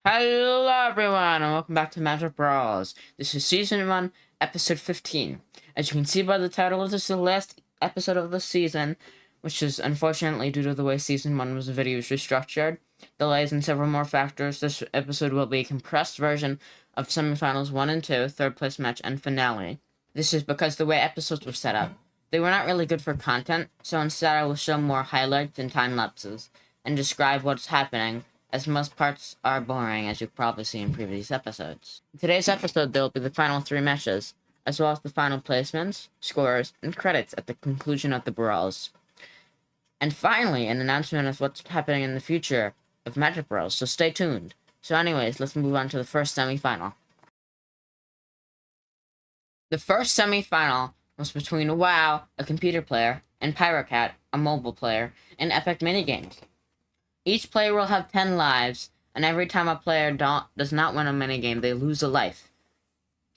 Hello everyone and welcome back to Magic Brawls. This is Season 1, Episode 15. As you can see by the title, this is the last episode of the season, which is unfortunately due to the way Season 1 was restructured. Delays and several more factors, this episode will be a compressed version of Semifinals 1 and 2, third place match, and finale. This is because the way episodes were set up. They were not really good for content, so instead I will show more highlights and time lapses, and describe what's happening, as most parts are boring, as you've probably seen in previous episodes. In today's episode, there will be the final 3 matches, as well as the final placements, scores, and credits at the conclusion of the Brawls. And finally, an announcement of what's happening in the future of Magic Brawls, so stay tuned. So anyways, let's move on to the first semi-final. The first semi-final was between WoW, a computer player, and Pyrocat, a mobile player, in Epic Minigames. Each player will have 10 lives, and every time a player does not win a minigame, they lose a life.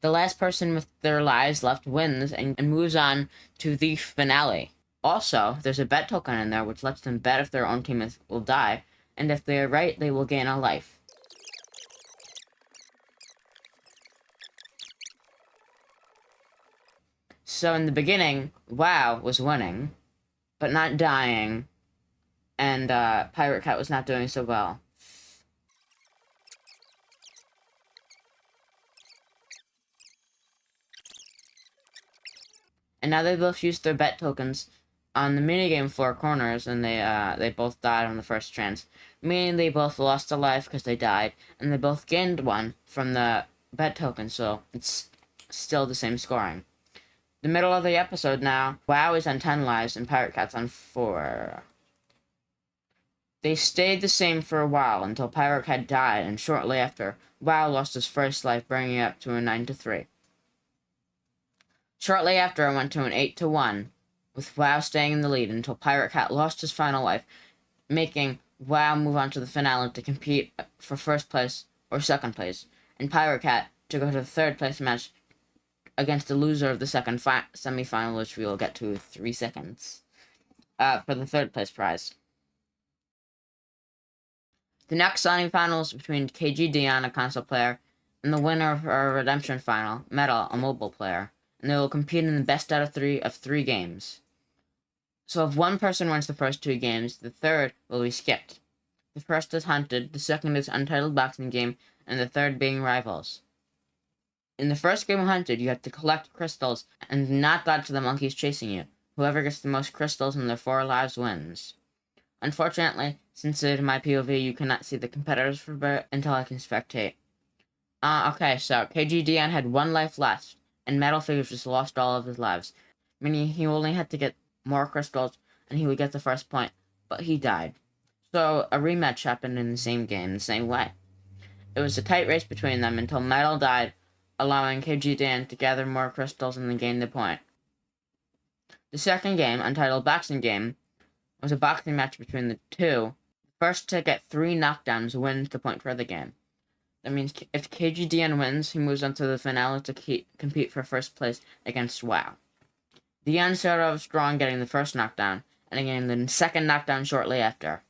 The last person with their lives left wins and moves on to the finale. Also, there's a bet token in there which lets them bet if their own team will die, and if they are right, they will gain a life. So in the beginning, WoW was winning, but not dying, and Pirate Cat was not doing so well. And now they both used their bet tokens on the minigame 4 corners, and they both died on the first chance. Meaning they both lost a life because they died, and they both gained one from the bet token, so it's still the same scoring. The middle of the episode now, WoW is on 10 lives and Pirate Cat's on 4. They stayed the same for a while until Pirate Cat died, and shortly after, WoW lost his first life, bringing it up to a 9-3. Shortly after, it went to an 8-1, with WoW staying in the lead until Pirate Cat lost his final life, making WoW move on to the finale to compete for first place or second place, and Pirate Cat to go to the third place match against the loser of the second semi-final, which we will get to in 3 seconds, for the third place prize. The next semi-final is between KG Dion, a console player, and the winner of our Redemption final, Metal, a mobile player, and they will compete in the best out of 3 games. So if one person wins the first 2 games, the third will be skipped. The first is Hunted, the second is Untitled Boxing Game, and the third being Rivals. In the first game of Hunted, you have to collect crystals and not dodge the monkeys chasing you. Whoever gets the most crystals in their 4 lives wins. Unfortunately, since in my POV you cannot see the competitors for a bit until I can spectate. Okay, so KG Dion had 1 life left, and Metal Figures just lost all of his lives, meaning he only had to get more crystals and he would get the first point, but he died. So a rematch happened in the same game, the same way. It was a tight race between them until Metal died, allowing KG Dion to gather more crystals and then gain the point. The second game, Untitled Boxing Game, was a boxing match between the two. The first to get 3 knockdowns wins the point for the game. That means if KG Dion wins, he moves on to the finale to compete for first place against WoW. Dion started off strong, getting the first knockdown, and again the second knockdown shortly after.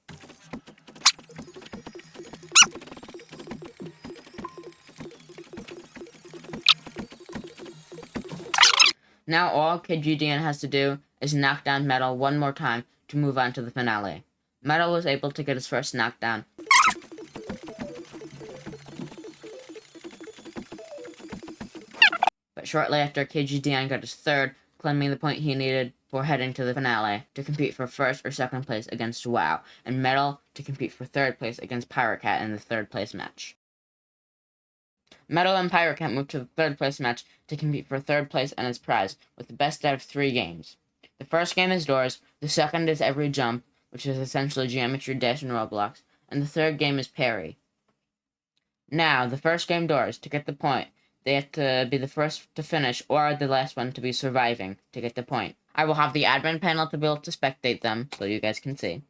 Now all KG Dion has to do is knock down Metal 1 more time to move on to the finale. Metal was able to get his first knockdown, but shortly after, KG Dion got his third, claiming the point he needed for heading to the finale to compete for first or second place against WoW, and Metal to compete for third place against Pirate Cat in the third place match. Metal and Pirate Cat moved to the third place match to compete for third place and its prize, with the best out of 3 games. The first game is Doors, the second is Every Jump, which is essentially Geometry Dash and Roblox, and the third game is Parry. Now, the first game, Doors, to get the point, they have to be the first to finish or the last one to be surviving to get the point. I will have the admin panel to be able to spectate them, so you guys can see.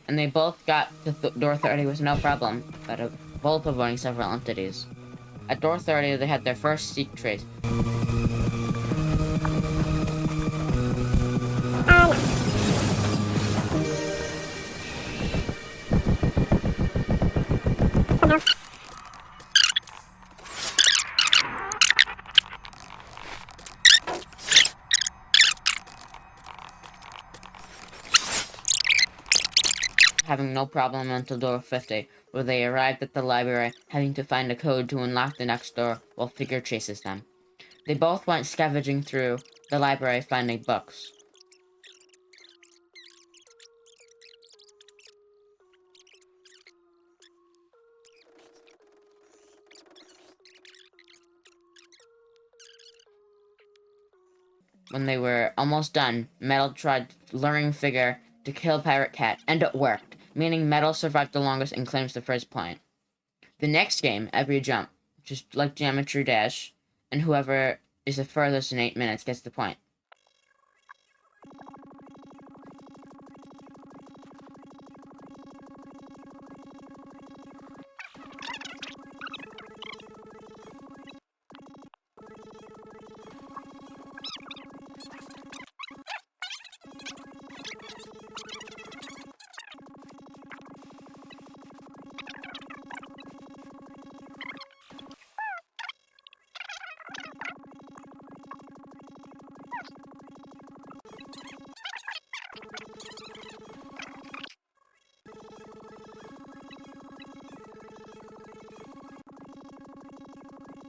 and they both got to door 30 with no problem, but both avoiding several entities. At door 30, they had their first seek trace. Having no problem until door 50, where they arrived at the library, having to find a code to unlock the next door while Figure chases them. They both went scavenging through the library finding books. When they were almost done, Metal tried luring Figure to kill Pirate Cat, and it worked, meaning Metal survived the longest and claims the first point. The next game, every jump, just like Geometry Dash, and whoever is the furthest in 8 minutes gets the point.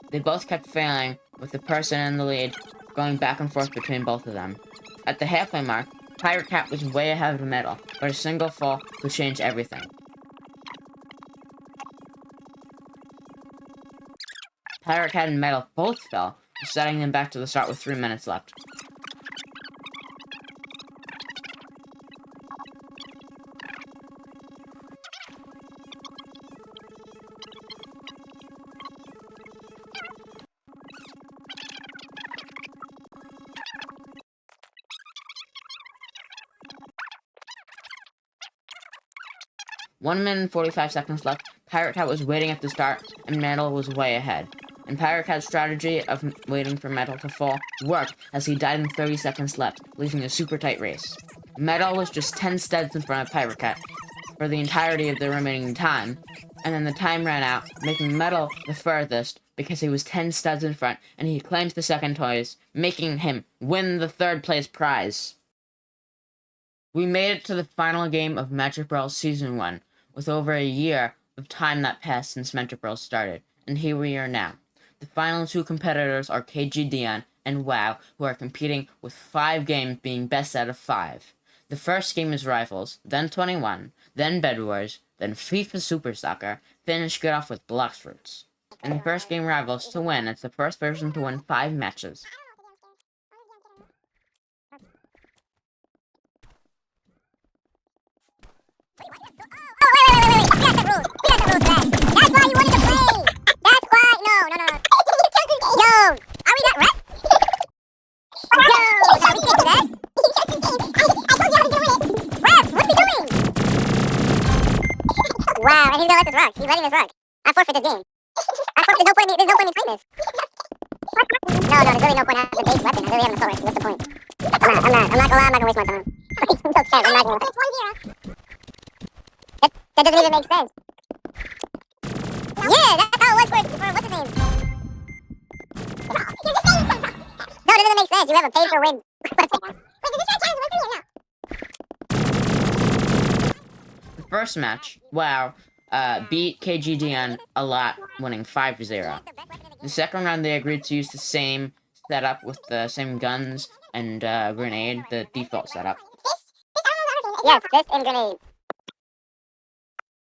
They both kept failing, with the person in the lead going back and forth between both of them. At the halfway mark, Pirate Cat was way ahead of Metal, but a single fall could change everything. Pirate Cat and Metal both fell, setting them back to the start with 3 minutes left. One minute and 45 seconds left. Pirate Cat was waiting at the start, and Metal was way ahead. And Pirate Cat's strategy of waiting for Metal to fall worked, as he died in 30 seconds left, leaving a super tight race. Metal was just 10 steps in front of Pirate Cat for the entirety of the remaining time, and then the time ran out, making Metal the furthest because he was 10 studs in front, and he claims the second toys, making him win the third place prize. We made it to the final game of Magic Brawls Season 1, with over a year of time that passed since Magic Brawls started, and here we are now. The final two competitors are KG Dion and WoW, who are competing with 5 games being best out of 5. The first game is Rivals, then 21, then Bed Wars, then FIFA Super Soccer, finish good off with Blox Fruits. In the first game Rivals, to win, it's the first person to win 5 matches. Wow, and he's gonna let this rock. He's letting this rock. I forfeit this game. There's no point in playing this. No, there's really no point having the base weapon. I really have an assault rifle. What's the point? I'm not gonna waste my time. I'm not gonna. That doesn't even make sense. Yeah, that's how it was for what's his name? No, that doesn't make sense. You have a pay for win. The first match, WoW, beat KG Dion a lot, winning 5-0. The second round, they agreed to use the same setup with the same guns and grenade, the default setup. Yes, this and grenade.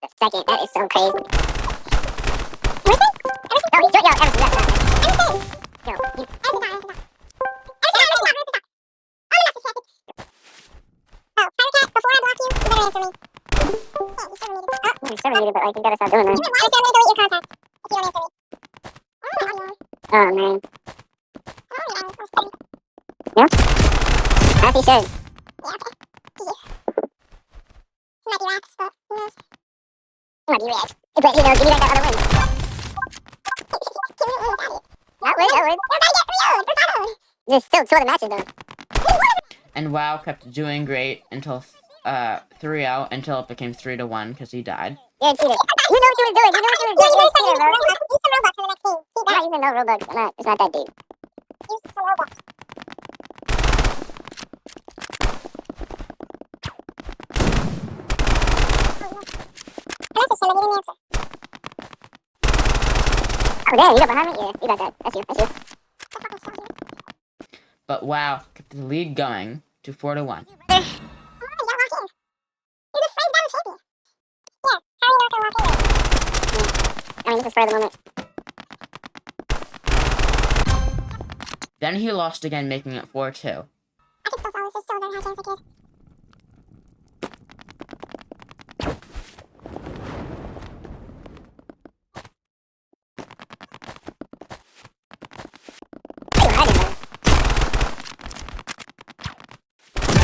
The second, that is so crazy. But like, you gotta stop doing that. Oh, man. Yeah? As he should. Yeah, okay. Might be racks, but react. But you know, give me like that other win. That word. There's still 2 other matches though. And WoW kept doing great until 3-0 until it became 3-1 because he died. You're a cheater. You know what you were doing. You know what you were doing. You're a cheater, bro. Use some Robux for the next game. I'm not using no Robux. It's not that deep. Use some Robux. Message him, but he didn't answer. Oh, damn, you got behind me? Yeah, you got that. That's you. That's you. But WoW kept the lead going to 4-1. I mean, this is for the moment. Then he lost again, making it 4-2. I can still solve this. There's still a very high chance I could.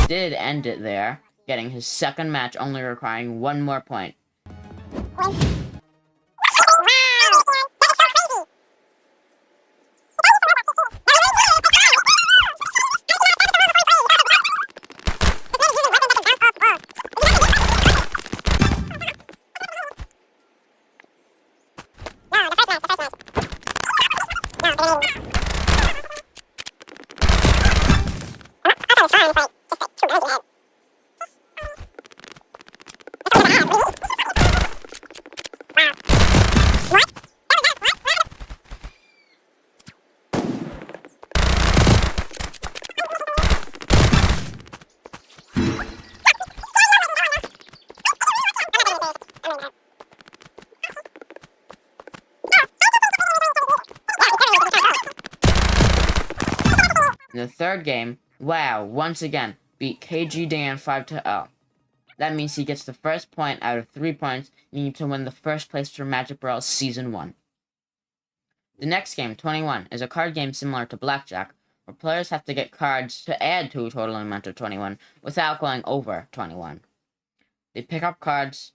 He did end it there, getting his second match only requiring 1 more point. In the third game, WoW once again beat KG Dan 5-0. That means he gets the first point out of 3 points needed to win the first place for Magic Brawls Season 1. The next game, 21, is a card game similar to Blackjack, where players have to get cards to add to a total amount of 21 without going over 21. They pick up cards,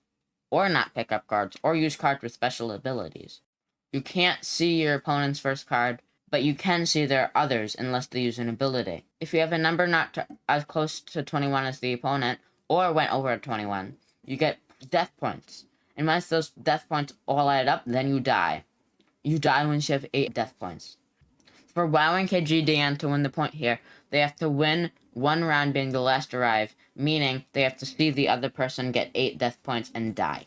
or not pick up cards, or use cards with special abilities. You can't see your opponent's first card, but you can see their others unless they use an ability. If you have a number not as close to 21 as the opponent, or went over 21, you get death points. And once those death points all add up, then you die. You die once you have 8 death points. For WoW and KGDN to win the point here, they have to win 1 round being the last arrive, meaning they have to see the other person get 8 death points and die.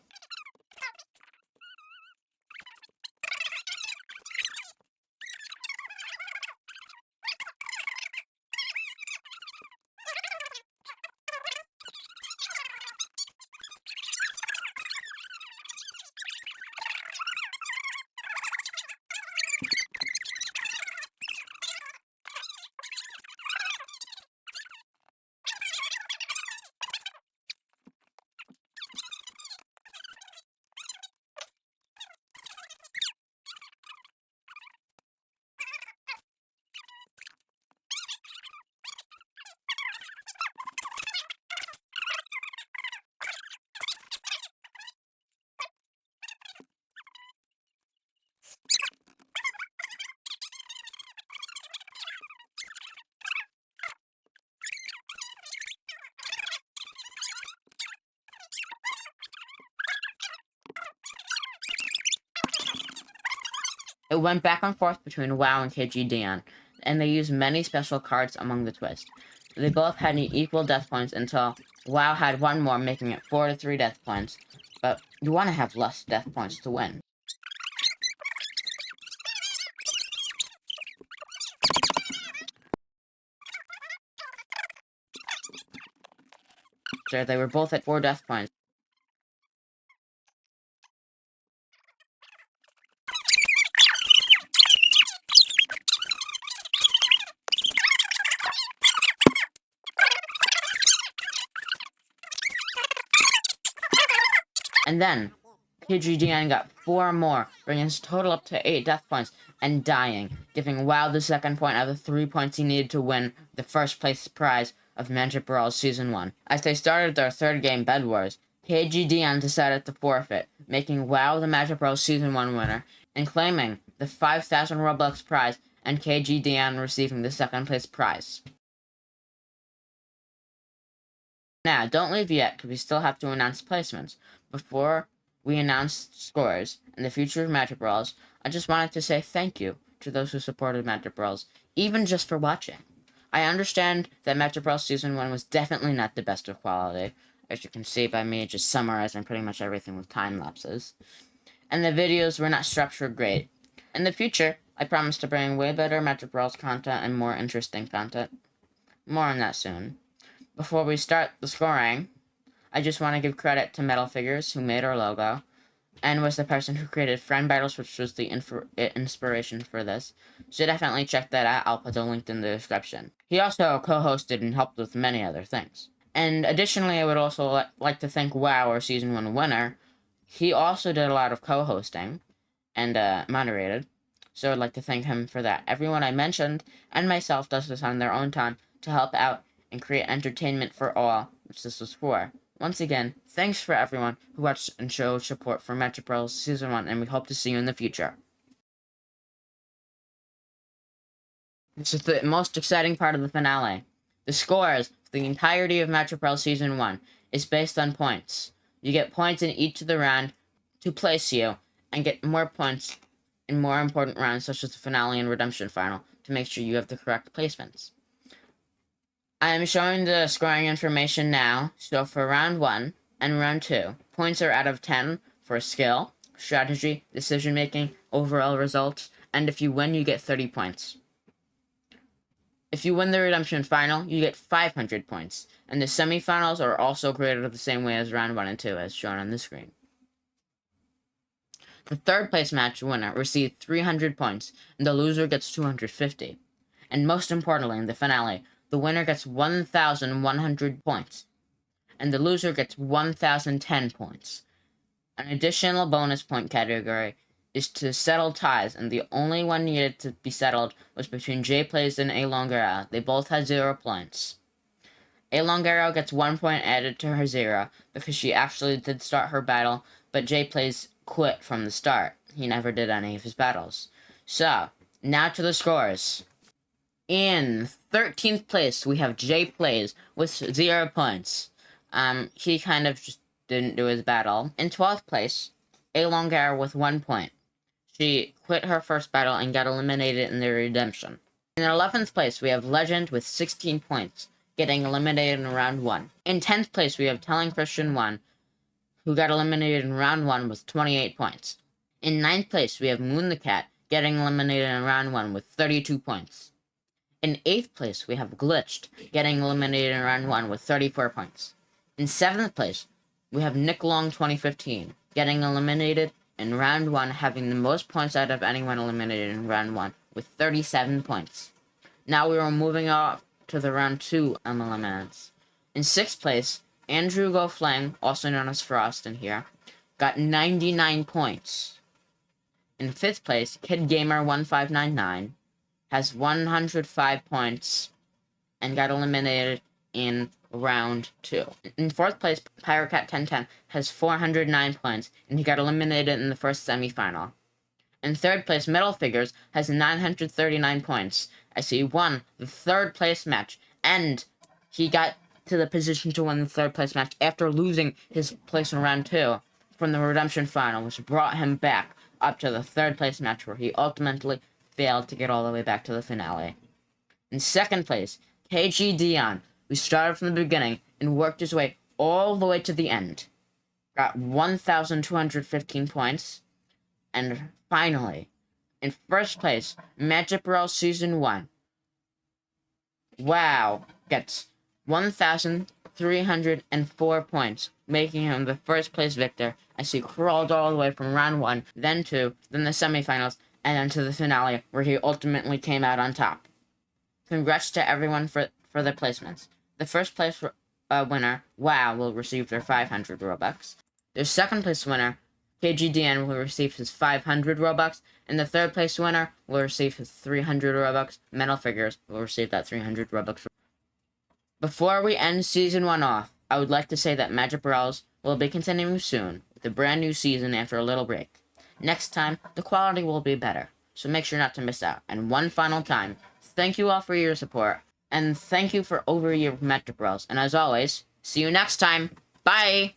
It went back and forth between WoW and KGDN, and they used many special cards among the twists. They both had equal death points until WoW had 1 more, making it 4-3 death points, but you want to have less death points to win. So they were both at 4 death points. And then, KGDN got 4 more, bringing his total up to 8 death points, and dying, giving WoW the second point out of the 3 points he needed to win the first place prize of Magic Brawls Season 1. As they started their third game, Bed Wars, KG Dion decided to forfeit, making WoW the Magic Bros Season 1 winner, and claiming the 5,000 Robux prize, and KG Dion receiving the second place prize. Now, don't leave yet, because we still have to announce placements. Before we announce scores and the future of Magic Brawls, I just wanted to say thank you to those who supported Magic Brawls, even just for watching. I understand that Magic Brawls Season 1 was definitely not the best of quality, as you can see by me just summarizing pretty much everything with time lapses. And the videos were not structured great. In the future, I promise to bring way better Magic Brawls content and more interesting content. More on that soon. Before we start the scoring, I just want to give credit to Metal Figures, who made our logo, and was the person who created Friend Battles, which was the inspiration for this. So definitely check that out. I'll put the link in the description. He also co-hosted and helped with many other things. And additionally, I would also like to thank WoW, our Season 1 winner. He also did a lot of co-hosting and moderated, so I'd like to thank him for that. Everyone I mentioned and myself does this on their own time to help out and create entertainment for all, which this was for. Once again, thanks for everyone who watched and showed support for Magic Bros. Season 1, and we hope to see you in the future. This is the most exciting part of the finale. The scores for the entirety of Magic Bros. Season 1 is based on points. You get points in each of the round to place you, and get more points in more important rounds such as the finale and redemption final to make sure you have the correct placements. I am showing the scoring information now, so for round 1 and round 2, points are out of 10 for skill, strategy, decision making, overall results, and if you win, you get 30 points. If you win the redemption final, you get 500 points, and the semifinals are also graded the same way as round 1 and 2, as shown on the screen. The third place match winner received 300 points, and the loser gets 250. And most importantly, in the finale, the winner gets 1,100 points, and the loser gets 1,010 points. An additional bonus point category is to settle ties, and the only one needed to be settled was between J Plays and A Longera. They both had 0 points. A Longera gets 1 point added to her 0 because she actually did start her battle, but J Plays quit from the start. He never did any of his battles. So, now to the scores. In 13th place, we have J Plays with 0 points. He kind of just didn't do his battle. In 12th place, A Longera with 1 point. She quit her first battle and got eliminated in the redemption. In 11th place, we have Legend with 16 points, getting eliminated in round 1. In 10th place, we have Telling Christian 1, who got eliminated in round 1 with 28 points. In 9th place, we have Moon the Cat, getting eliminated in round 1 with 32 points. In 8th place, we have Glitched, getting eliminated in round 1 with 34 points. In 7th place, we have Nick Long 2015, getting eliminated in round 1, having the most points out of anyone eliminated in round 1, with 37 points. Now we are moving off to the round 2 eliminations. In 6th place, Andrew Go Flang, also known as Frost in here, got 99 points. In 5th place, Kid Gamer 1599 has 105 points and got eliminated in round 2. In 4th place, Pyrocat 1010 has 409 points, and he got eliminated in the first semifinal. In 3rd place, Metal Figures has 939 points, as he won the 3rd place match, and he got to the position to win the 3rd place match after losing his place in round 2 from the redemption final, which brought him back up to the 3rd place match, where he ultimately failed to get all the way back to the finale. In 2nd place, KG Dion, who started from the beginning and worked his way all the way to the end, got 1,215 points. And finally, in 1st place, Magic Bros. Season 1, WoW gets 1,304 points, making him the 1st place victor, as he crawled all the way from round 1, then 2, then the semifinals, and then to the finale, where he ultimately came out on top. Congrats to everyone for the placements. The 1st place winner, WoW, will receive their 500 Robux. The 2nd place winner, KGDN, will receive his 500 Robux, and the 3rd place winner will receive his 300 Robux. Metal Figures will receive that 300 Robux. Before we end Season 1 off, I would like to say that Magic Brawls will be continuing soon with a brand new season after a little break. Next time, the quality will be better, so make sure not to miss out. And one final time, thank you all for your support, and thank you for over a year of Metric Bros. And as always, see you next time. Bye!